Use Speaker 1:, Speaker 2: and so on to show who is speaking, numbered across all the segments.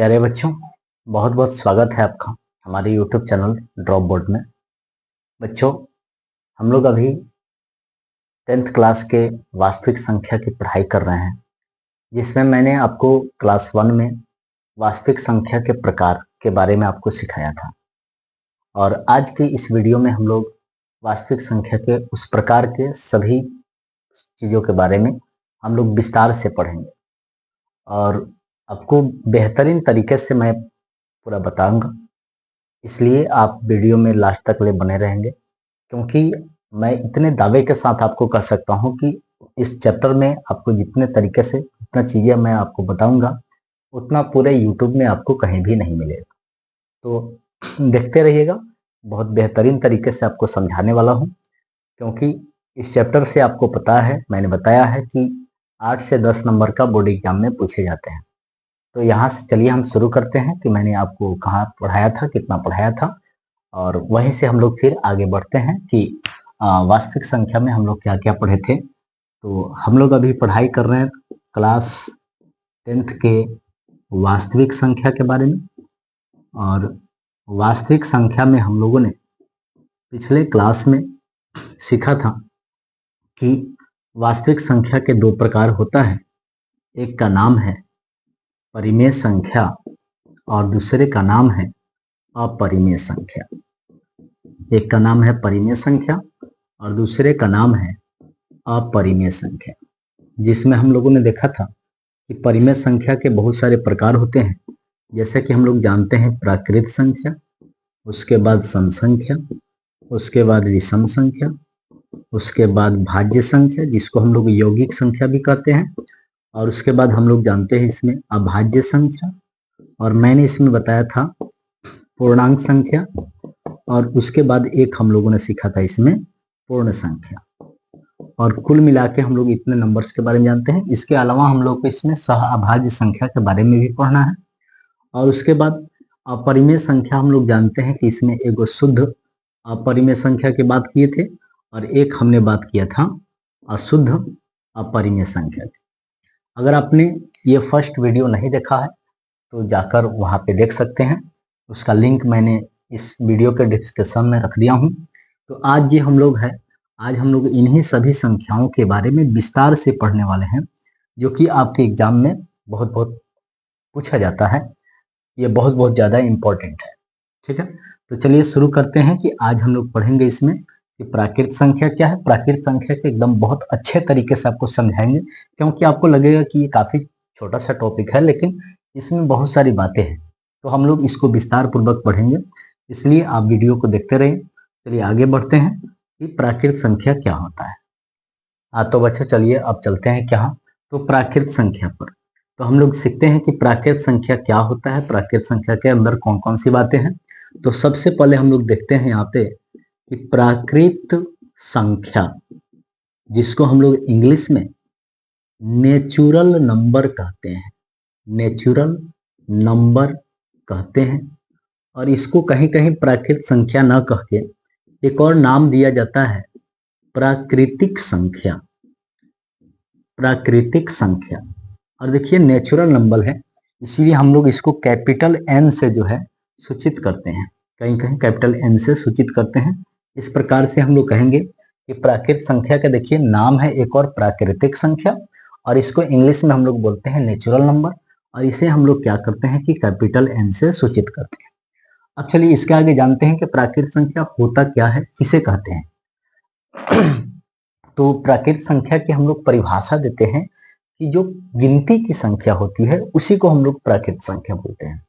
Speaker 1: प्यारे बच्चों, बहुत बहुत स्वागत है आपका हमारे YouTube चैनल ड्रॉप बोर्ड में। बच्चों, हम लोग अभी 10th क्लास के वास्तविक संख्या की पढ़ाई कर रहे हैं, जिसमें मैंने आपको क्लास 1 में वास्तविक संख्या के प्रकार के बारे में आपको सिखाया था। और आज की इस वीडियो में हम लोग वास्तविक संख्या के उस प्रकार के सभी चीज़ों के बारे में हम लोग विस्तार से पढ़ेंगे और आपको बेहतरीन तरीके से मैं पूरा बताऊंगा। इसलिए आप वीडियो में लास्ट तक ले बने रहेंगे, क्योंकि मैं इतने दावे के साथ आपको कह सकता हूं कि इस चैप्टर में आपको जितने तरीके से जितना चीज़ें मैं आपको बताऊंगा, उतना पूरे यूट्यूब में आपको कहीं भी नहीं मिलेगा। तो देखते रहिएगा, बहुत बेहतरीन तरीके से आपको समझाने वाला हूं, क्योंकि इस चैप्टर से आपको पता है, मैंने बताया है कि 8 से 10 नंबर का बोर्ड एग्जाम में पूछे जाते हैं। तो यहाँ से चलिए हम शुरू करते हैं कि मैंने आपको कहाँ पढ़ाया था, कितना पढ़ाया था, और वहीं से हम लोग फिर आगे बढ़ते हैं कि वास्तविक संख्या में हम लोग क्या क्या पढ़े थे। तो हम लोग अभी पढ़ाई कर रहे हैं क्लास 10th के वास्तविक संख्या के बारे में। और वास्तविक संख्या में हम लोगों ने पिछले क्लास में सीखा था कि वास्तविक संख्या के दो प्रकार होता है। एक का नाम है परिमेय संख्या और दूसरे का नाम है अपरिमेय संख्या। एक का नाम है परिमेय संख्या और दूसरे का नाम है अपरिमेय संख्या, जिसमें हम लोगों ने देखा था कि परिमेय संख्या के बहुत सारे प्रकार होते हैं। जैसे कि हम लोग जानते हैं प्राकृत संख्या, उसके बाद सम संख्या, उसके बाद विषम संख्या, उसके बाद भाज्य संख्या जिसको हम लोग यौगिक संख्या भी कहते हैं, और उसके बाद हम लोग जानते हैं इसमें अभाज्य संख्या, और मैंने इसमें बताया था पूर्णांक संख्या, और उसके बाद एक हम लोगों ने सीखा था इसमें पूर्ण संख्या। और कुल मिला के हम लोग इतने नंबर्स के बारे में जानते हैं। इसके अलावा हम लोग को इसमें सह अभाज्य संख्या के बारे में भी पढ़ना है। और उसके बाद अपरिमेय संख्या हम लोग जानते हैं कि इसमें एक शुद्ध अपरिमेय संख्या की बात किए थे और एक हमने बात किया था अशुद्ध अपरिमेय संख्या की। अगर आपने ये फर्स्ट वीडियो नहीं देखा है तो जाकर वहाँ पे देख सकते हैं, उसका लिंक मैंने इस वीडियो के डिस्क्रिप्शन में रख दिया हूँ। तो आज हम लोग इन्हीं सभी संख्याओं के बारे में विस्तार से पढ़ने वाले हैं, जो कि आपके एग्जाम में बहुत बहुत पूछा जाता है। ये बहुत बहुत ज़्यादा इम्पोर्टेंट है। ठीक है, तो चलिए शुरू करते हैं कि आज हम लोग पढ़ेंगे इसमें कि प्राकृत संख्या क्या है। प्राकृत संख्या के एकदम बहुत अच्छे तरीके से आपको समझाएंगे, क्योंकि आपको लगेगा कि ये काफ़ी छोटा सा टॉपिक है, लेकिन इसमें बहुत सारी बातें हैं। तो हम लोग इसको विस्तार पूर्वक पढ़ेंगे, इसलिए आप वीडियो को देखते रहिए। चलिए आगे बढ़ते हैं कि प्राकृत संख्या क्या होता है। तो बच्चों चलिए अब चलते हैं क्या, तो प्राकृत संख्या पर। तो हम लोग सीखते हैं कि प्राकृत संख्या क्या होता है, प्राकृत संख्या के अंदर कौन कौन सी बातें हैं। तो सबसे पहले हम लोग देखते हैं यहाँ पे कि प्राकृत संख्या, जिसको हम लोग इंग्लिश में नेचुरल नंबर कहते हैं, नेचुरल नंबर कहते हैं। और इसको कहीं कहीं प्राकृत संख्या न कह के एक और नाम दिया जाता है प्राकृतिक संख्या, प्राकृतिक संख्या। और देखिए नेचुरल नंबर है, इसीलिए हम लोग इसको कैपिटल एन से जो है सूचित करते हैं, कहीं कहीं कैपिटल एन से सूचित करते हैं। इस प्रकार से हम लोग कहेंगे कि प्राकृत संख्या का देखिए नाम है एक और प्राकृतिक संख्या, और इसको इंग्लिश में हम लोग बोलते हैं नेचुरल नंबर, और इसे हम लोग क्या करते हैं कि कैपिटल एन से सूचित करते हैं। अब चलिए इसके आगे जानते हैं कि प्राकृत संख्या होता क्या है, किसे कहते हैं। तो प्राकृत संख्या की हम लोग परिभाषा देते हैं कि जो गिनती की संख्या होती है उसी को हम लोग प्राकृत संख्या बोलते हैं।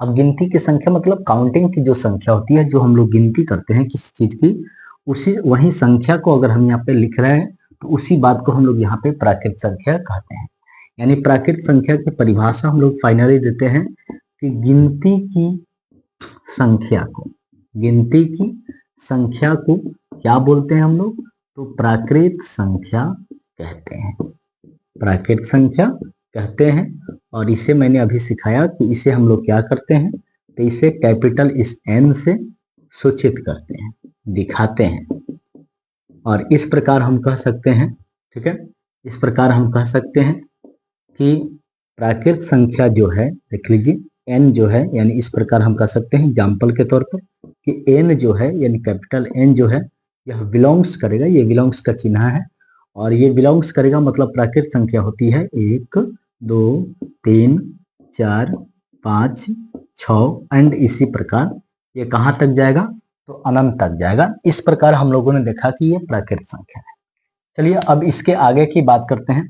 Speaker 1: अब गिनती की संख्या मतलब काउंटिंग की जो संख्या होती है, जो हम लोग गिनती करते हैं किसी चीज की, उसी वही संख्या को अगर हम यहाँ पे लिख रहे हैं तो उसी बात को हम लोग यहाँ पे प्राकृत संख्या कहते हैं। यानी प्राकृत संख्या की परिभाषा हम लोग फाइनली देते हैं कि गिनती की संख्या को क्या बोलते हैं हम लोग, तो प्राकृत संख्या कहते हैं, प्राकृत संख्या कहते हैं। और इसे मैंने अभी सिखाया कि इसे हम लोग क्या करते हैं, तो इसे कैपिटल इस एन से सूचित करते हैं, दिखाते हैं। और इस प्रकार हम कह सकते हैं, ठीक है, इस प्रकार हम कह सकते हैं कि प्राकृत संख्या जो है, देख लीजिए, n जो है, यानी इस प्रकार हम कह सकते हैं एग्जाम्पल के तौर पर कि n जो है यानी कैपिटल N जो है यह बिलोंग्स करेगा, ये बिलोंग्स का चिन्ह है और ये बिलोंग्स करेगा मतलब प्राकृत संख्या होती है 1 2 3 4 5 6 एंड इसी प्रकार ये कहाँ तक जाएगा तो अनंत तक जाएगा। इस प्रकार हम लोगों ने देखा कि ये प्राकृत संख्या है। चलिए अब इसके आगे की बात करते हैं।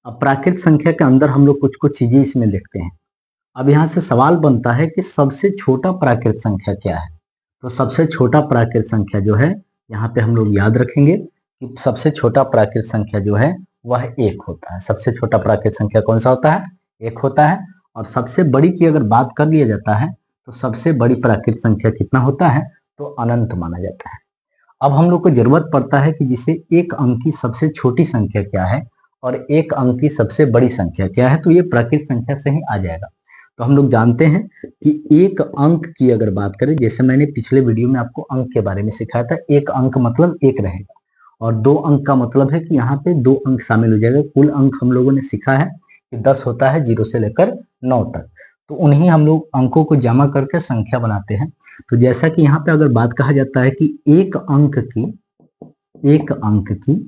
Speaker 1: अब प्राकृत संख्या के अंदर हम लोग कुछ कुछ चीजें इसमें लिखते हैं। अब यहाँ से सवाल बनता है कि सबसे छोटा प्राकृत संख्या क्या है। तो सबसे छोटा प्राकृत संख्या जो है यहाँ पे हम लोग याद रखेंगे कि सबसे छोटा प्राकृत संख्या जो है वह 1 होता है। सबसे छोटा प्राकृत संख्या कौन सा होता है? 1 होता है। और सबसे बड़ी की अगर बात कर लिया जाता है तो सबसे बड़ी प्राकृत संख्या कितना होता है तो अनंत माना जाता है। अब हम लोग को जरूरत पड़ता है कि जिसे एक अंक की सबसे छोटी संख्या क्या है और एक अंक की सबसे बड़ी संख्या क्या है, तो ये प्राकृत संख्या से ही आ जाएगा। तो हम लोग जानते हैं कि एक अंक की अगर बात करें, जैसे मैंने पिछले वीडियो में आपको अंक के बारे में सिखाया था, एक अंक मतलब 1 रहेगा और 2 अंक का मतलब है कि यहाँ पे 2 अंक शामिल हो जाएगा। कुल अंक हम लोगों ने सीखा है कि 10 होता है 0 से लेकर 9 तक, तो उन्हीं हम लोग अंकों को जमा करके संख्या बनाते हैं। तो जैसा कि यहाँ पे अगर बात कहा जाता है कि एक अंक की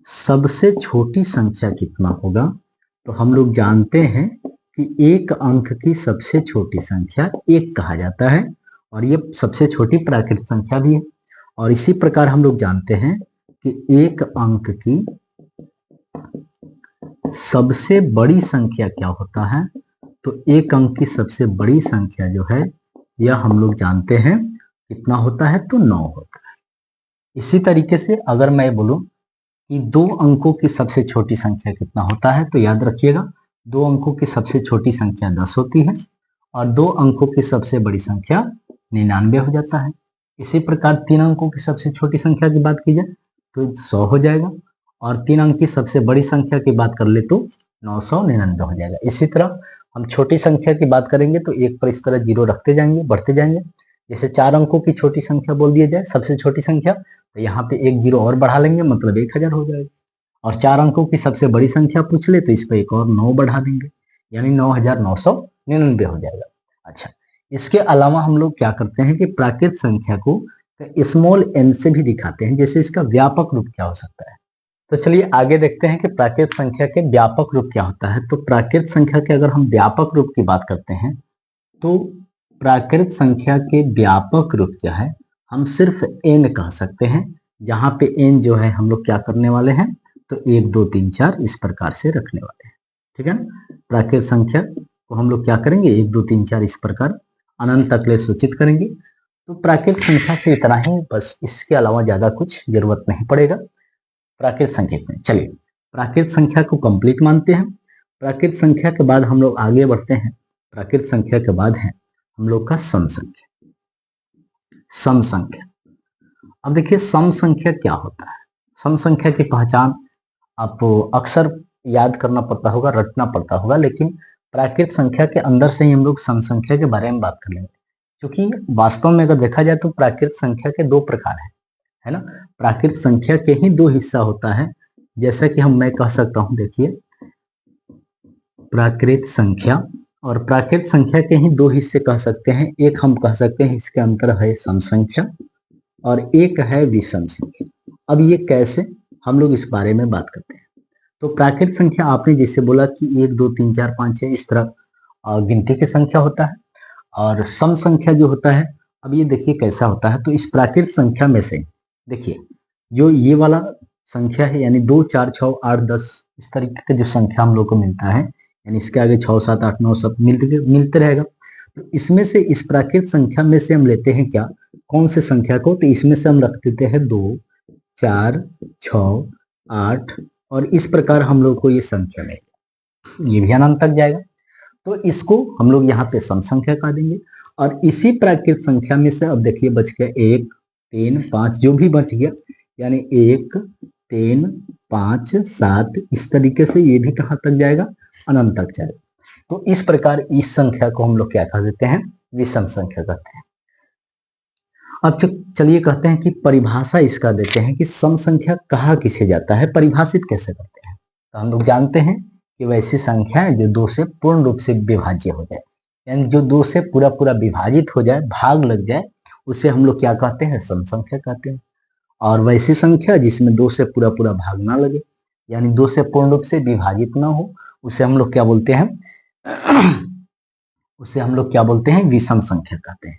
Speaker 1: सबसे छोटी संख्या कितना होगा, तो हम लोग जानते हैं कि एक अंक की सबसे छोटी संख्या 1 कहा जाता है और ये सबसे छोटी प्राकृत संख्या भी है। और इसी प्रकार हम लोग जानते हैं कि एक अंक की सबसे बड़ी संख्या क्या होता है, तो एक अंक की सबसे बड़ी संख्या जो है यह हम लोग जानते हैं कितना होता है तो 9 होता है। इसी तरीके से अगर मैं बोलूं कि 2 अंकों की सबसे छोटी संख्या कितना होता है, तो याद रखिएगा 2 अंकों की सबसे छोटी संख्या 10 होती है और 2 अंकों की सबसे बड़ी संख्या 99 हो जाता है। इसी प्रकार 3 अंकों की सबसे छोटी संख्या की बात की जाए तो 100 हो जाएगा और 3 अंक की सबसे बड़ी संख्या की बात कर ले तो 999 हो जाएगा। इसी तरह हम छोटी संख्या की बात करेंगे तो एक पर इस तरह 0 रखते जाएंगे, बढ़ते जाएंगे। जैसे 4 अंकों की छोटी संख्या बोल दिया जाए सबसे छोटी संख्या, तो यहाँ पे एक 0 और बढ़ा लेंगे मतलब 1000 हो जाएगा। और 4 अंकों की सबसे बड़ी संख्या पूछ ले तो इस पर एक और 9 बढ़ा देंगे यानी 9999 हो जाएगा। अच्छा, इसके अलावा हम लोग क्या करते हैं कि प्राकृत संख्या को स्मॉल n से भी दिखाते हैं। जैसे इसका व्यापक रूप क्या हो सकता है, तो चलिए आगे देखते हैं कि प्राकृत संख्या के व्यापक रूप क्या होता है। तो प्राकृत संख्या के अगर हम व्यापक रूप की बात करते हैं तो प्राकृत संख्या के व्यापक रूप क्या है, हम सिर्फ n कह सकते हैं, जहां पे n जो है हम लोग क्या करने वाले हैं तो 1 2 3 4 इस प्रकार से रखने वाले हैं। ठीक है ना, प्राकृत संख्या को हम लोग क्या करेंगे 1 2 3 4 इस प्रकार अनंत तक ले सूचित करेंगे। तो प्राकृत संख्या से इतना ही, बस इसके अलावा ज्यादा कुछ जरूरत नहीं पड़ेगा प्राकृत संख्या में। चलिए प्राकृत संख्या को कंप्लीट मानते हैं। प्राकृत संख्या के बाद हम लोग आगे बढ़ते हैं। प्राकृत संख्या के बाद है हम लोग का सम संख्या। सम संख्या, अब देखिए सम संख्या क्या होता है। सम संख्या की पहचान आपको अक्सर याद करना पड़ता होगा, रटना पड़ता होगा, लेकिन प्राकृत संख्या के अंदर से ही हम लोग सम संख्या के बारे में बात कर लेंगे। क्योंकि वास्तव में अगर देखा जाए तो प्राकृत संख्या के 2 प्रकार है ना। प्राकृत संख्या के ही 2 हिस्सा होता है, जैसा कि मैं कह सकता हूं, देखिए प्राकृत संख्या, और प्राकृत संख्या के ही 2 हिस्से कह सकते हैं। एक हम कह सकते हैं इसके अंतर है सम संख्या और एक है विषम संख्या। अब ये कैसे, हम लोग इस बारे में बात करते हैं। तो प्राकृत संख्या आपने जैसे बोला कि 1 2 3 4 5 6 इस तरह गिनती की संख्या होता है, और सम संख्या जो होता है, अब ये देखिए कैसा होता है। तो इस प्राकृत संख्या में से देखिए जो ये वाला संख्या है यानी 2 4 6 8 10 इस तरीके का जो संख्या हम लोग को मिलता है, यानी इसके आगे 6 7 8 9 सब मिलते रहेगा। तो इसमें से इस प्राकृत संख्या में से हम लेते हैं क्या, कौन से संख्या को, तो इसमें से हम रख देते हैं 2 4 6 8 और इस प्रकार हम लोग को ये संख्या मिलेगी, ये भी अनंत तक जाएगा। तो इसको हम लोग यहाँ पे सम संख्या कह देंगे। और इसी प्राकृत संख्या में से अब देखिए बच गया 1 3 5 जो भी बच गया, यानी 1 3 5 7 इस तरीके से ये भी कहाँ तक जाएगा, अनंत तक जाएगा। तो इस प्रकार इस संख्या को हम लोग क्या कह देते हैं, विषम संख्या कहते हैं। अब चलिए कहते हैं कि परिभाषा इसका देते हैं कि सम संख्या कहा किसे जाता है, परिभाषित कैसे करते हैं। तो हम लोग जानते हैं कि वैसी संख्या है जो 2 से पूर्ण रूप से विभाज्य हो जाए, यानी जो 2 से पूरा पूरा विभाजित हो जाए, भाग लग जाए, उसे हम लोग क्या कहते हैं? सम संख्या कहते हैं। और वैसी संख्या जिसमें 2 से पूरा पूरा भाग ना लगे, यानी 2 से पूर्ण रूप से विभाजित ना हो, उसे हम लोग क्या बोलते हैं? उसे हम लोग क्या बोलते हैं? विषम संख्या कहते हैं।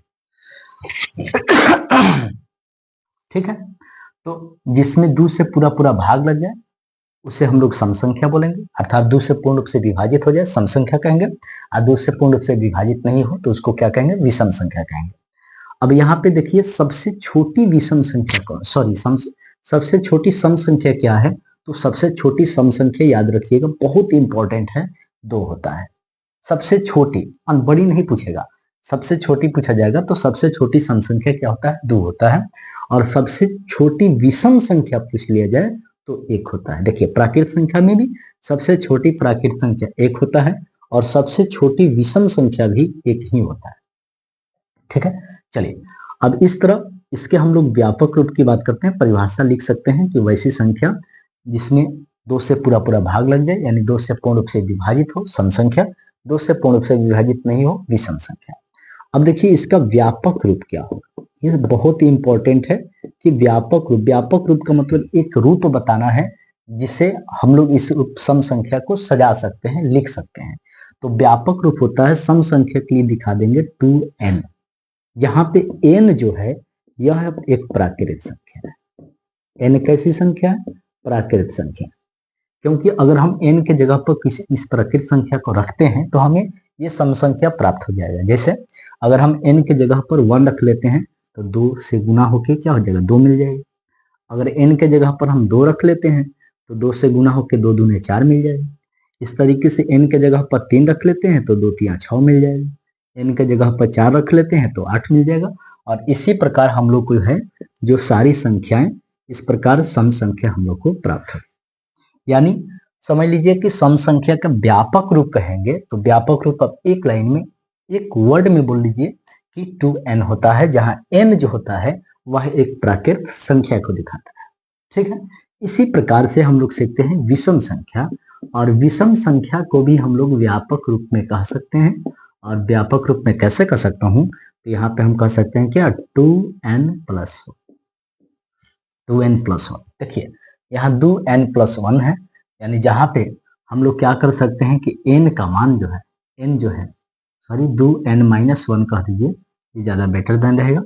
Speaker 1: ठीक है, तो जिसमें 2 से पूरा पूरा भाग लग जाए उसे हम लोग सम संख्या बोलेंगे, अर्थात 2 से पूर्ण रूप से विभाजित हो जाए सम संख्या कहेंगे, और 2 से पूर्ण रूप से विभाजित नहीं हो तो उसको क्या कहेंगे? विषम संख्या कहेंगे। अब यहाँ पे देखिए, सबसे छोटी विषम संख्या कौन, सॉरी सबसे छोटी सम संख्या क्या है? तो सबसे छोटी सम संख्या याद रखिएगा, बहुत इंपॉर्टेंट है, 2 होता है। सबसे छोटी, और बड़ी नहीं पूछेगा, सबसे छोटी पूछा जाएगा तो सबसे छोटी सम संख्या क्या होता है? 2 होता है। और सबसे छोटी विषम संख्या पूछ लिया जाए तो 1 होता है। देखिए, प्राकृत संख्या में भी सबसे छोटी प्राकृत संख्या 1 होता है और सबसे छोटी विषम संख्या भी 1 ही होता है। ठीक है, चलिए अब इस तरह इसके हम लोग व्यापक रूप की बात करते हैं। परिभाषा लिख सकते हैं कि वैसी संख्या जिसमें 2 से पूरा पूरा भाग लग जाए, यानी 2 से पूर्ण रूप से विभाजित हो, सम संख्या, 2 से पूर्ण रूप से विभाजित नहीं हो, विषम संख्या। अब देखिए इसका व्यापक रूप क्या होगा, ये बहुत ही इंपॉर्टेंट है कि व्यापक रूप का मतलब एक रूप बताना है जिसे हम लोग इस सम संख्या को सजा सकते हैं, लिख सकते हैं। तो व्यापक रूप होता है, सम संख्या के लिए दिखा देंगे 2n, यहाँ पे n जो है यह एक प्राकृत संख्या है। n कैसी संख्या है? प्राकृत संख्या। क्योंकि अगर हम n के जगह पर किसी इस प्राकृत संख्या को रखते हैं तो हमें ये सम संख्या प्राप्त हो जाएगा। जैसे अगर हम n के जगह पर 1 रख लेते हैं तो 2 से गुना होके क्या हो जाएगा? 2 मिल जाएगी। अगर n के जगह पर हम 2 रख लेते हैं तो 2 से गुना होके 2 दूने 4 मिल जाएगी। इस तरीके से n के जगह पर 3 रख लेते हैं तो 2 तिया 6 मिल जाएगा। n के जगह पर 4 रख लेते हैं तो 8 मिल जाएगा। और इसी प्रकार हम लोग को है जो सारी संख्याएं, इस प्रकार सम संख्या हम लोग को प्राप्त हो। यानी समझ लीजिए कि सम संख्या का व्यापक रूप कहेंगे तो व्यापक रूप अब एक लाइन में, एक वर्ड में बोल लीजिए कि 2n होता है, जहां n जो होता है वह एक प्राकृत संख्या को दिखाता है। ठीक है, इसी प्रकार से हम लोग सीखते हैं विषम संख्या, और विषम संख्या को भी हम लोग व्यापक रूप में कह सकते हैं। और व्यापक रूप में कैसे कह सकता हूं? तो यहाँ पे हम कह सकते हैं क्या? 2n+1। देखिए यहाँ 2n+1 है, यानी जहां पे हम लोग क्या कर सकते हैं कि n का मान जो है, n जो है, सॉरी 2n-1 कह दीजिए, ये ज्यादा बेटर देन रहेगा।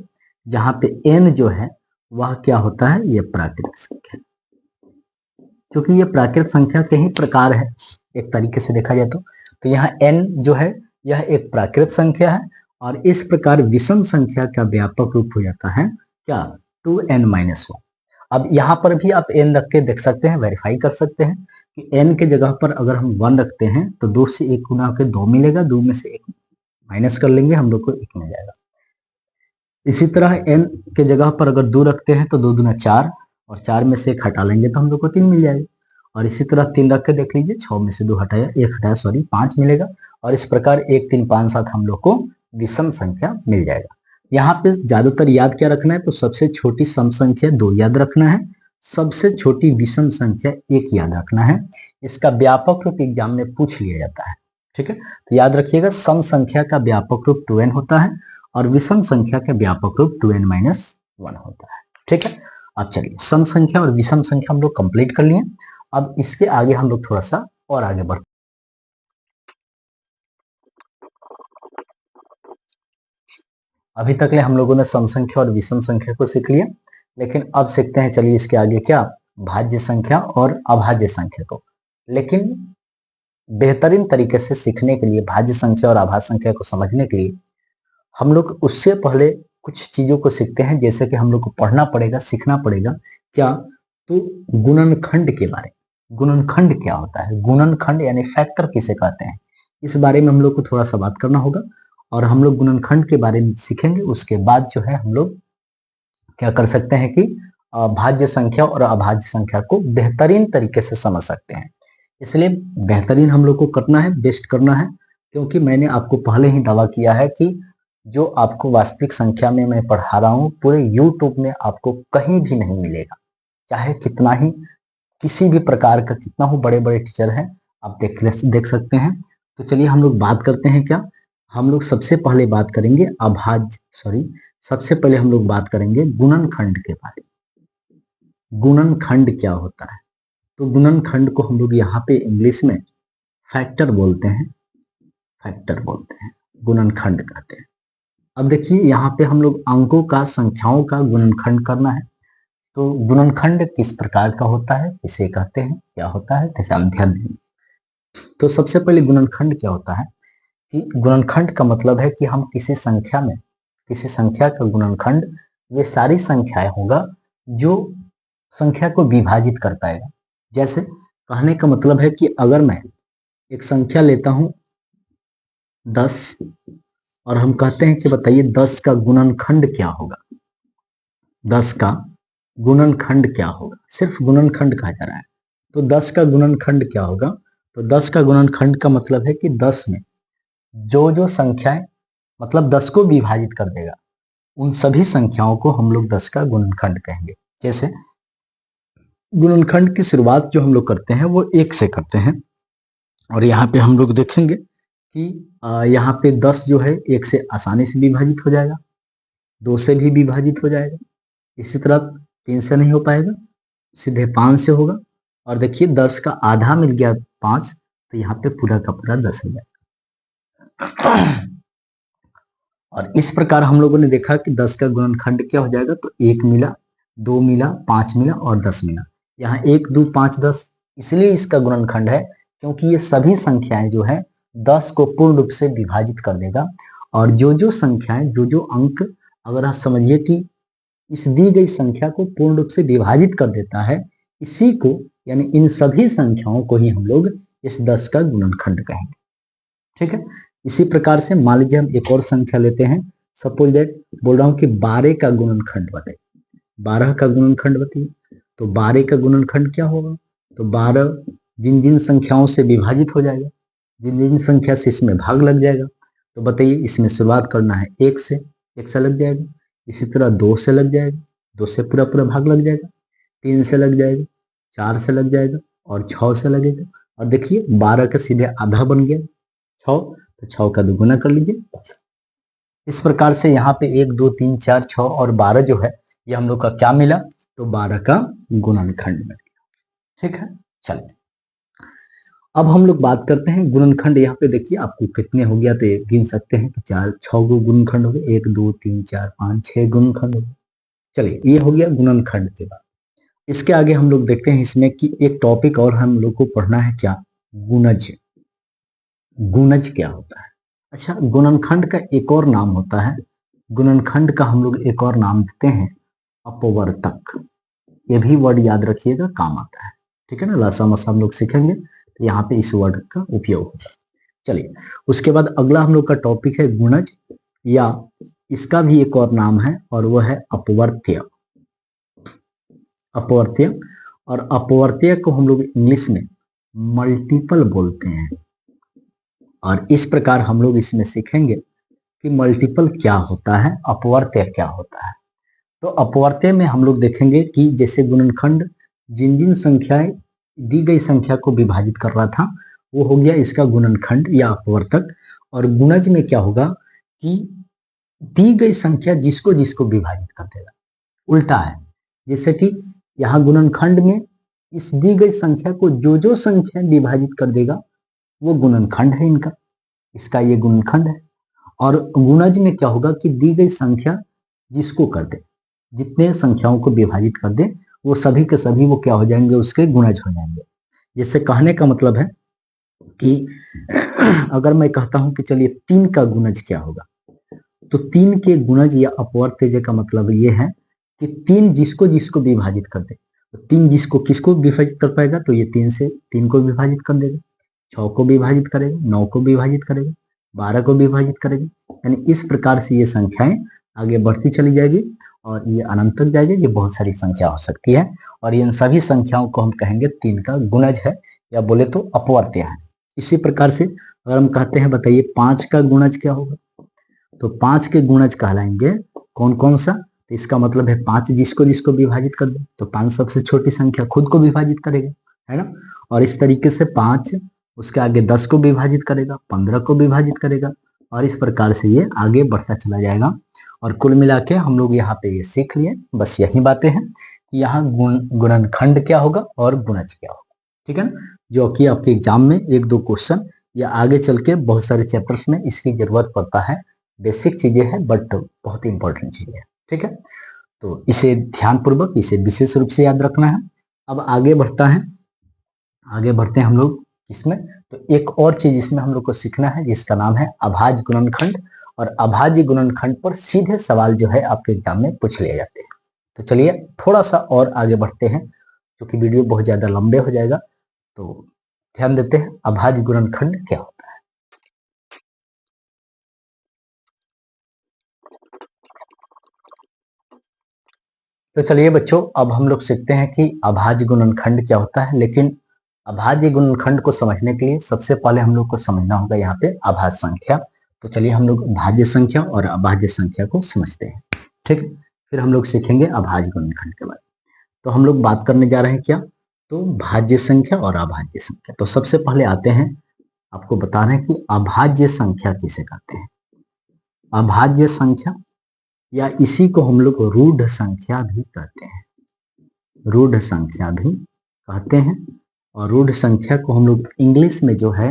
Speaker 1: जहां पे n जो है वह क्या होता है? ये प्राकृत संख्या, क्योंकि ये प्राकृत संख्या के ही प्रकार है एक तरीके से देखा जाए तो यहाँ n जो है यह एक प्राकृत संख्या है। और इस प्रकार विषम संख्या का व्यापक रूप हो जाता है क्या? 2n-1। अब यहाँ पर भी आप n रख के देख सकते हैं, वेरीफाई कर सकते हैं कि n के जगह पर अगर हम 1 रखते हैं तो 2 से 1 गुना होकर 2 मिलेगा, 2 में से 1 माइनस कर लेंगे, हम लोग को 1 मिल जाएगा। इसी तरह n के जगह पर अगर 2 रखते हैं तो 2 दूना 4, और 4 में से 1 हटा लेंगे तो हम लोग को 3 मिल जाएगा। और इसी तरह 3 रख के देख लीजिए, 6 में से 2 हटाया, 1 हटाया, सॉरी 5 मिलेगा। और इस प्रकार 1, 3, 5, 7 हम लोग को विषम संख्या मिल जाएगा। यहाँ पे ज्यादातर याद क्या रखना है? तो सबसे छोटी सम संख्या 2 याद रखना है, सबसे छोटी विषम संख्या 1 याद रखना है। इसका व्यापक रूप एग्जाम में पूछ लिया जाता है। ठीक है, तो याद रखिएगा, सम संख्या का व्यापक रूप 2n होता है और विषम संख्या का व्यापक रूप 2n-1 होता है। ठीक है, अब चलिए सम संख्या और विषम संख्या हम लोग कंप्लीट कर लिए। अब इसके आगे हम लोग थोड़ा सा और आगे बढ़ते। अभी तक ले हम लोगों ने सम संख्या और विषम संख्या को सीख लिया, लेकिन अब सीखते हैं, चलिए इसके आगे क्या, भाज्य संख्या और अभाज्य संख्या को। लेकिन बेहतरीन तरीके से सीखने के लिए, भाज्य संख्या और अभाज्य संख्या को समझने के लिए हम लोग उससे पहले कुछ चीजों को सीखते हैं, जैसे कि हम लोग को पढ़ना पड़ेगा, सीखना पड़ेगा क्या, तो गुणनखंड के बारे में। गुणनखंड क्या होता है? गुणनखंड यानी फैक्टर किसे कहते हैं, इस बारे में हम लोग को थोड़ा सा बात करना होगा। और हम लोग गुणनखंड के बारे में सीखेंगे, उसके बाद जो है हम लोग क्या कर सकते हैं कि भाज्य संख्या और अभाज्य संख्या को बेहतरीन तरीके से समझ सकते हैं। इसलिए बेहतरीन हम लोग को करना है, बेस्ट करना है, क्योंकि मैंने आपको पहले ही दावा किया है कि जो आपको वास्तविक संख्या में मैं पढ़ा रहा हूँ पूरे यूट्यूब में आपको कहीं भी नहीं मिलेगा। चाहे कितना ही, किसी भी प्रकार का, कितना हो बड़े बड़े टीचर हैं, आप देख सकते हैं। तो चलिए हम लोग बात करते हैं क्या, हम लोग सबसे पहले बात करेंगे सबसे पहले हम लोग बात करेंगे गुणनखंड के बारे में। गुणनखंड क्या होता है? तो गुणनखंड को हम लोग यहाँ पे इंग्लिश में फैक्टर बोलते हैं, गुणनखंड कहते हैं। अब देखिए यहाँ पे हम लोग अंकों का, संख्याओं का गुणनखंड करना है। तो गुणनखंड किस प्रकार का होता है, इसे कहते हैं, क्या होता है, ध्यान दें। तो सबसे पहले गुणनखंड क्या होता है कि गुणनखंड का मतलब है कि हम किसी संख्या का गुणनखंड, ये सारी संख्याएं होगा जो संख्या को विभाजित कर पाएगा। जैसे कहने का मतलब है कि अगर मैं एक संख्या लेता हूं 10 और हम कहते हैं कि बताइए 10 का गुणनखंड क्या होगा, 10 का गुणनखंड क्या होगा, सिर्फ गुणनखंड कहा जा रहा है। तो 10 का गुणनखंड क्या होगा? तो 10 का गुणनखंड का मतलब है कि 10 में जो संख्याएं मतलब 10 को विभाजित कर देगा, उन सभी संख्याओं को हम लोग 10 का गुणनखंड कहेंगे। जैसे गुणनखंड की शुरुआत जो हम लोग करते हैं वो 1 से करते हैं, और यहाँ पे हम लोग देखेंगे कि यहाँ पे 10 जो है 1 से आसानी से विभाजित हो जाएगा, 2 से भी विभाजित हो जाएगा, इसी तरह 3 से नहीं हो पाएगा, सीधे 5 से होगा। और देखिए 10 का आधा मिल गया 5, तो यहाँ पे पूरा का पूरा 10 हो जाएगा। और इस प्रकार हम लोगों ने देखा कि 10 का गुणनखंड क्या हो जाएगा, तो 1 मिला, 2 मिला, 5 मिला और 10 मिला। यहाँ 1, 2, 5, 10 इसलिए इसका गुणनखंड है क्योंकि ये सभी संख्याएं जो है 10 को पूर्ण रूप से विभाजित कर देगा। और जो संख्याएं, जो अंक, अगर आप समझिए कि इस दी गई संख्या को पूर्ण रूप से विभाजित कर देता है, इसी को यानी इन सभी संख्याओं को ही हम लोग इस 10 का गुणनखंड कहेंगे। ठीक है, इसी प्रकार से मान लीजिए हम एक और संख्या लेते हैं, सपोज दैट बोल रहा हूं कि 12 का गुणनखंड बताइए, 12 का गुणनखंड बताइए। तो 12 का गुणनखंड क्या होगा? तो 12 जिन जिन संख्याओं से विभाजित हो जाएगा, जिन जिन संख्या से इसमें भाग लग जाएगा, तो बताइए इसमें शुरुआत करना है 1 से, 1 से लग जाएगा, इसी तरह 2 से लग जाएगा, 2 से पूरा पूरा भाग लग जाएगा, 3 से लग जाएगा, 4 से लग जाएगा और 6 से लगेगा। और देखिए 12 का सीधे आधा बन गया 6, तो 6 का दुगुना कर लीजिए। इस प्रकार से यहाँ पे 1, 2, 3, 4, 6 और 12 जो है ये हम लोग का क्या मिला, तो 12 का गुणनखंड मिल गया। ठीक है, चलिए अब हम लोग बात करते हैं गुणनखंड। यहाँ पे देखिए आपको कितने हो गया, तो गिन सकते हैं कि 6 गुणनखंड हो गए, 1, 2, 3, 4, 5, 6 गुणनखंड हो गए। चलिए ये हो गया गुणनखंड के बाद। इसके आगे हम लोग देखते हैं इसमें कि एक टॉपिक और हम लोग को पढ़ना है, क्या? गुणज। गुणज क्या होता है? अच्छा, गुणनखंड का एक और नाम होता है, गुणनखंड का हम लोग एक और नाम देते हैं अपवर्तक। ये भी वर्ड याद रखिएगा, काम आता है। ठीक है ना, लासा मसा हम लोग सीखेंगे तो यहाँ पे इस वर्ड का उपयोग होगा। चलिए उसके बाद अगला हम लोग का टॉपिक है गुणज, या इसका भी एक और नाम है और वो है अपवर्त्य। अपवर्त्य, और अपवर्त्य को हम लोग इंग्लिश में मल्टीपल बोलते हैं। और इस प्रकार हम लोग इसमें सीखेंगे कि मल्टीपल क्या होता है, अपवर्त्य क्या होता है। तो अपवर्त्य में हम लोग देखेंगे कि जैसे गुणनखंड जिन जिन संख्याएं दी गई संख्या को विभाजित कर रहा था वो हो गया इसका गुणनखंड या अपवर्तक। और गुणज में क्या होगा कि दी गई संख्या जिसको जिसको विभाजित कर देगा, उल्टा है। जैसे कि यहाँ गुणनखंड में इस दी गई संख्या को जो संख्या विभाजित कर देगा वो गुणनखंड है इनका, इसका ये गुणनखंड है। और गुणज में क्या होगा कि दी गई संख्या जिसको कर दे, जितने संख्याओं को विभाजित कर दे, वो सभी के सभी वो क्या हो जाएंगे, उसके गुणज हो जाएंगे। जिससे कहने का मतलब है कि अगर मैं कहता हूं कि चलिए 3 का गुणज क्या होगा, तो 3 के गुणज या अपवर्त्य का मतलब ये है कि 3 जिसको जिसको विभाजित कर दे, तो 3 जिसको किसको विभाजित कर पाएगा, तो ये 3 से 3 को विभाजित कर देगा, 6 को विभाजित करेगा, 9 को विभाजित करेगा, 12 को विभाजित करेगा। यानी इस प्रकार से ये संख्याएं आगे बढ़ती चली जाएगी और ये अनंत तक जाएगी। ये बहुत सारी संख्या हो सकती है और इन सभी संख्याओं को हम कहेंगे 3 का गुणज है या बोले तो अपवर्त्य है। इसी प्रकार से अगर हम कहते हैं बताइए 5 का गुणज क्या होगा, तो 5 के गुणज कहलाएंगे कौन कौन सा, तो इसका मतलब है 5 जिसको जिसको विभाजित कर दे, तो 5 सबसे छोटी संख्या खुद को विभाजित करेगा, है ना। और इस तरीके से 5 उसके आगे 10 को विभाजित करेगा, 15 को विभाजित करेगा और इस प्रकार से ये आगे बढ़ता चला जाएगा। और कुल मिला के हम लोग यहाँ पे ये सीख लिए, बस यही बातें हैं कि यहाँ गुणनखंड क्या होगा और गुणज क्या होगा, ठीक है ना, जो कि आपके एग्जाम में 1-2 क्वेश्चन या आगे चल के बहुत सारे चैप्टर्स में इसकी जरूरत पड़ता है। बेसिक चीजें हैं बट बहुत इंपॉर्टेंट चीजें हैं, ठीक है। तो इसे ध्यानपूर्वक, इसे विशेष रूप से याद रखना है। अब आगे बढ़ते हैं हम लोग इसमें। तो एक और चीज इसमें हम लोग को सीखना है जिसका नाम है अभाज्य गुणनखंड। और अभाज्य गुणनखंड पर सीधे सवाल जो है आपके एग्जाम में पूछ लिए जाते हैं। तो चलिए थोड़ा सा और आगे बढ़ते हैं, क्योंकि वीडियो बहुत ज्यादा लंबे हो जाएगा। तो ध्यान देते हैं अभाज्य गुणनखंड क्या होता है। तो चलिए बच्चों, अब हम लोग सीखते हैं कि अभाज्य गुणनखंड क्या होता है। लेकिन अभाज्य गुणनखंड को समझने के लिए सबसे पहले हम लोग को समझना होगा यहाँ पे अभाज्य संख्या। तो चलिए हम लोग भाज्य संख्या और अभाज्य संख्या को समझते हैं, ठीक। फिर हम लोग सीखेंगे अभाज्य गुणनखंड के बारे में। तो हम लोग बात करने जा रहे हैं क्या, तो भाज्य संख्या और अभाज्य संख्या। तो सबसे पहले आते हैं, आपको बता रहे हैं कि अभाज्य संख्या किसे कहते हैं। अभाज्य संख्या या इसी को हम लोग रूढ़ संख्या भी कहते हैं, रूढ़ संख्या भी कहते हैं। और रूढ़ संख्या को हम लोग इंग्लिश में जो है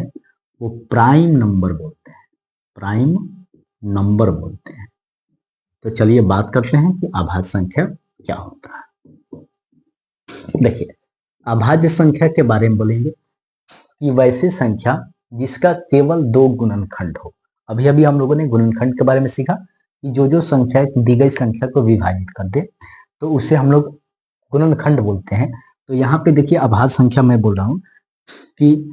Speaker 1: वो प्राइम नंबर बोलते हैं, प्राइम नंबर बोलते हैं। तो चलिए बात करते हैं कि अभाज्य संख्या क्या होता है। देखिए, अभाज्य संख्या के बारे में बोलेंगे कि वैसी संख्या जिसका केवल 2 गुणनखंड हो। अभी अभी हम लोगों ने गुणनखंड के बारे में सीखा कि जो संख्या दी गई संख्या को विभाजित कर दे तो उसे हम लोग गुणनखंड बोलते हैं। तो यहाँ पे देखिए अभाज्य संख्या मैं बोल रहा हूँ कि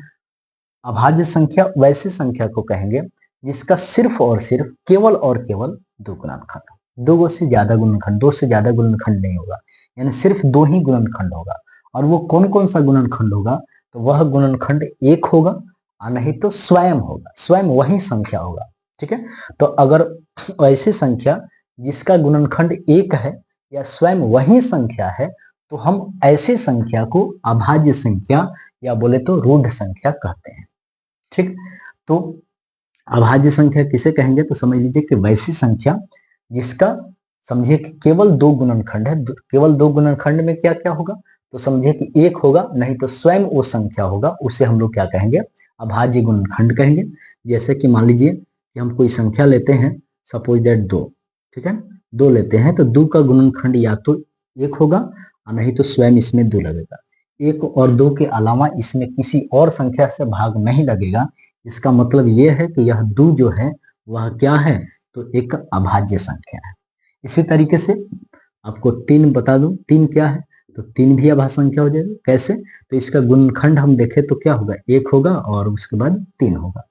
Speaker 1: अभाज्य संख्या वैसी संख्या को कहेंगे जिसका सिर्फ और सिर्फ केवल और केवल 2 गुणनखंड हो। 2 से ज्यादा गुणनखंड, 2 से ज्यादा गुणनखंड नहीं होगा, यानी सिर्फ 2 ही गुणनखंड होगा। और वो कौन कौन सा गुणनखंड होगा, तो वह गुणनखंड 1 होगा और नहीं तो स्वयं होगा, स्वयं वही संख्या होगा, ठीक है। तो अगर ऐसी संख्या जिसका गुणनखंड 1 है या स्वयं वही संख्या है तो हम ऐसी संख्या को अभाज्य संख्या या बोले तो रूढ़ संख्या कहते हैं, ठीक। तो अभाज्य संख्या किसे कहेंगे, तो समझ लीजिए कि वैसी संख्या जिसका समझिए कि केवल 2 गुणनखंड है। केवल 2 गुणनखंड में क्या क्या होगा, तो समझिए कि 1 होगा नहीं तो स्वयं वो संख्या होगा, उसे हम लोग क्या कहेंगे, अभाज्य गुणनखंड कहेंगे। जैसे कि मान लीजिए कि हम कोई संख्या लेते हैं, सपोज दैट 2, ठीक है, 2 लेते हैं तो 2 का गुणनखंड या तो 1 होगा और नहीं तो स्वयं इसमें 2 लगेगा। 1 और 2 के अलावा इसमें किसी और संख्या से भाग नहीं लगेगा। इसका मतलब यह है कि यह 2 जो है वह क्या है, तो एक अभाज्य संख्या है। इसी तरीके से आपको 3 बता दूं, 3 क्या है, तो 3 भी अभाज्य संख्या हो जाएगा। कैसे, तो इसका गुणनखंड हम देखें तो क्या होगा, 1 होगा और उसके बाद 3 होगा।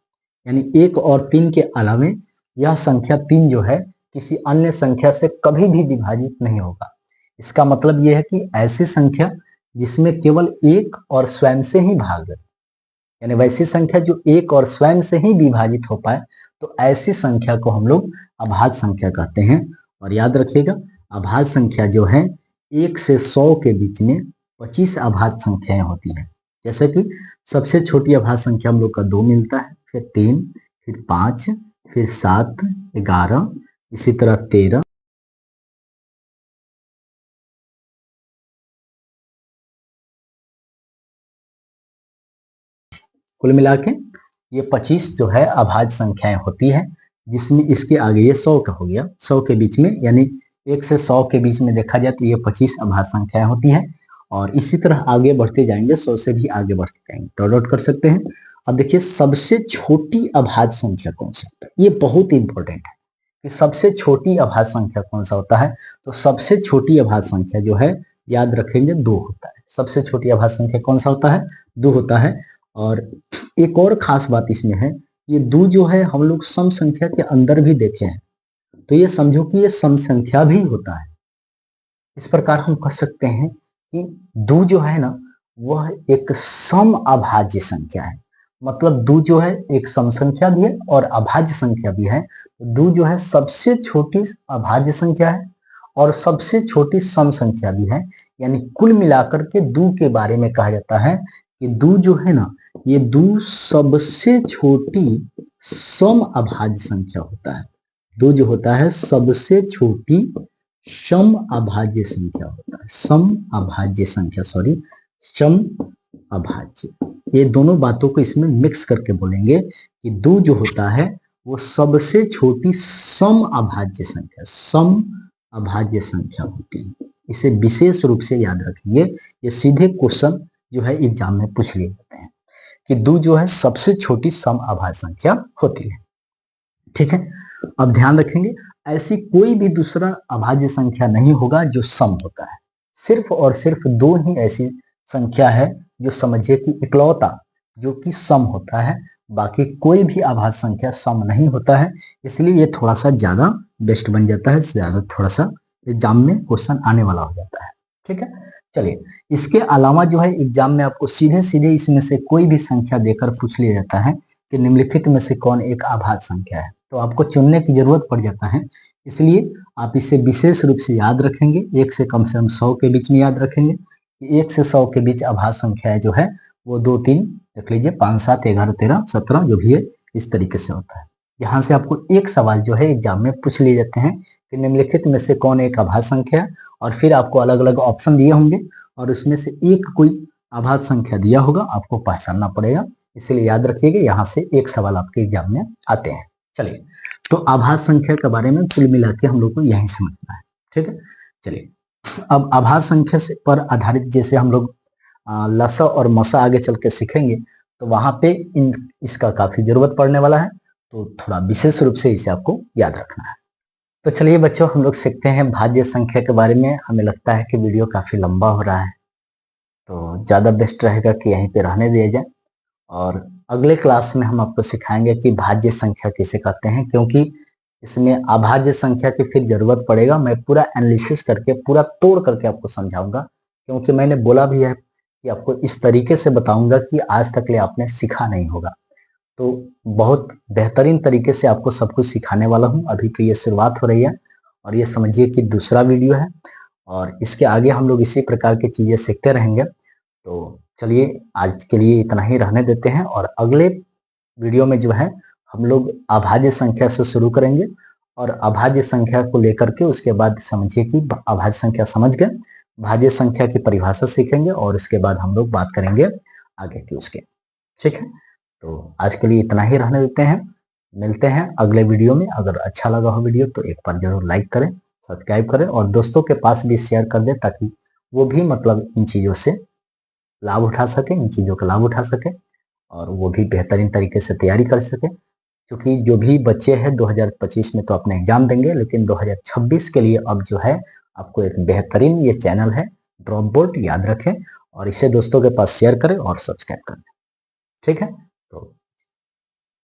Speaker 1: यानी 1 और 3 के अलावे यह संख्या 3 जो है किसी अन्य संख्या से कभी भी विभाजित नहीं होगा। इसका मतलब यह है कि ऐसी संख्या जिसमें केवल 1 और स्वयं से ही भाग, यानी वैसी संख्या जो 1 और स्वयं से ही विभाजित हो पाए, तो ऐसी संख्या को हम लोग अभाज्य संख्या कहते हैं। और याद रखिएगा अभाज्य संख्या जो है 1 से 100 के बीच में 25 अभाज्य संख्याएं होती हैं। जैसे कि सबसे छोटी अभाज्य संख्या हम लोग का 2 मिलता है, फिर 3, फिर 5, फिर 7, 11, इसी तरह 13, कुल मिला के ये 25 जो है अभाज्य संख्याएं होती है, जिसमें इसके आगे ये 100 का हो गया, 100 के बीच में, यानी 1 से 100 के बीच में देखा जाए तो ये 25 अभाज्य संख्याएं होती है। और इसी तरह आगे बढ़ते जाएंगे, 100 से भी आगे बढ़ते जाएंगे, डॉट डॉट कर सकते हैं। अब देखिए सबसे छोटी अभाज्य संख्या कौन सा होता है, ये बहुत इंपॉर्टेंट है कि सबसे छोटी अभाज्य संख्या कौन सा होता है। तो सबसे छोटी अभाज्य संख्या जो है याद रखेंगे 2 होता है। सबसे छोटी अभाज्य संख्या कौन सा होता है, 2 होता है। और एक और खास बात इसमें है, ये 2 जो है हम लोग सम संख्या के अंदर भी देखे हैं, तो ये समझो कि ये सम संख्या भी होता है। इस प्रकार हम कह सकते हैं कि 2 जो है ना वह एक सम अभाज्य संख्या है। मतलब 2 जो है एक सम संख्या भी है और अभाज्य संख्या भी है। 2 जो है सबसे छोटी अभाज्य संख्या है और सबसे छोटी सम संख्या भी है। यानी कुल मिलाकर के 2 के बारे में कहा जाता है कि 2 जो है ना, ये 2 सबसे छोटी सम अभाज्य संख्या होता है। 2 जो होता है सबसे छोटी सम अभाज्य संख्या होता है। सम अभाज्य संख्या, सॉरी, सम अभाज्य। ये दोनों बातों को इसमें मिक्स करके बोलेंगे कि 2 जो होता है वो सबसे छोटी सम अभाज्य संख्या, सम अभाज्य संख्या होती है। इसे विशेष रूप से याद रखेंगे। ये सीधे क्वेश्चन जो है एग्जाम में पूछ लिए जाते हैं कि 2 जो है सबसे छोटी सम अभाज्य संख्या होती है। ठीक है, अब ध्यान रखेंगे ऐसी कोई भी दूसरा अभाज्य संख्या नहीं होगा जो सम होता है। सिर्फ और सिर्फ 2 ही ऐसी संख्या है जो समझिए कि इकलौता जो कि सम होता है, बाकी कोई भी अभाज्य संख्या सम नहीं होता है। इसलिए ये थोड़ा सा ज्यादा बेस्ट बन जाता है, ज्यादा थोड़ा सा एग्जाम में क्वेश्चन आने वाला हो जाता है। ठीक है, चलिए इसके अलावा जो है एग्जाम में आपको सीधे सीधे इसमें से कोई भी संख्या देकर पूछ लिया जाता है कि निम्नलिखित में से कौन एक अभाज्य संख्या है, तो आपको चुनने की जरूरत पड़ जाता है। इसलिए आप इसे विशेष रूप से याद रखेंगे। 1 से कम से कम 100 के बीच में याद रखेंगे कि 1 से 100 के बीच अभाज्य संख्या जो है वो 2 3 देख लीजिए, 5 7 11 13 17 जो भी है, इस तरीके से होता है। यहाँ से आपको एक सवाल जो है एग्जाम में पूछ लिए जाते हैं कि निम्नलिखित में से कौन एक अभाज्य संख्या है, और फिर आपको अलग अलग ऑप्शन दिए होंगे और उसमें से एक कोई अभाज्य संख्या दिया होगा, आपको पहचानना पड़ेगा। इसलिए याद रखिएगा यहाँ से एक सवाल आपके एग्जाम में आते हैं। चलिए, तो अभाज्य संख्या के बारे में कुल मिला के हम लोग को यही समझना है। ठीक है, चलिए अब अभाज्य संख्या से पर आधारित जैसे हम लोग लसा और मसा आगे चल के सीखेंगे तो वहां पे इसका काफी जरूरत पड़ने वाला है, तो थोड़ा विशेष रूप से इसे आपको याद रखना है। तो चलिए बच्चों, हम लोग सीखते हैं भाज्य संख्या के बारे में। हमें लगता है कि वीडियो काफी लंबा हो रहा है, तो ज्यादा बेस्ट रहेगा कि यहीं पे रहने दिया जाए, और अगले क्लास में हम आपको सिखाएंगे कि भाज्य संख्या किसे कहते हैं, क्योंकि इसमें अभाज्य संख्या की फिर जरूरत पड़ेगा। मैं पूरा एनालिसिस करके, पूरा तोड़ करके आपको समझाऊंगा, क्योंकि मैंने बोला भी है कि आपको इस तरीके से बताऊंगा कि आज तक ले आपने सीखा नहीं होगा। तो बहुत बेहतरीन तरीके से आपको सब कुछ सिखाने वाला हूँ। अभी तो ये शुरुआत हो रही है, और ये समझिए कि दूसरा वीडियो है, और इसके आगे हम लोग इसी प्रकार की चीजें सीखते रहेंगे। तो चलिए आज के लिए इतना ही रहने देते हैं, और अगले वीडियो में जो है हम लोग अभाज्य संख्या से शुरू करेंगे, और अभाज्य संख्या को लेकर के उसके बाद समझिए कि अभाज्य संख्या समझ गए, भाज्य संख्या की परिभाषा सीखेंगे, और उसके बाद हम लोग बात करेंगे आगे की उसके। ठीक है, तो आज के लिए इतना ही रहने देते हैं। मिलते हैं अगले वीडियो में। अगर अच्छा लगा हो वीडियो तो एक बार जरूर लाइक करें, सब्सक्राइब करें, और दोस्तों के पास भी शेयर कर दें, ताकि वो भी मतलब इन चीज़ों से लाभ उठा सके, इन चीज़ों का लाभ उठा सके, और वो भी बेहतरीन तरीके से तैयारी कर सके। क्योंकि जो भी बच्चे हैं 2025 में तो अपने एग्जाम देंगे, लेकिन 2026 के लिए अब जो है आपको एक बेहतरीन ये चैनल है ड्रॉप बोर्ड, याद रखें, और इसे दोस्तों के पास शेयर करें और सब्सक्राइब करें। ठीक है, तो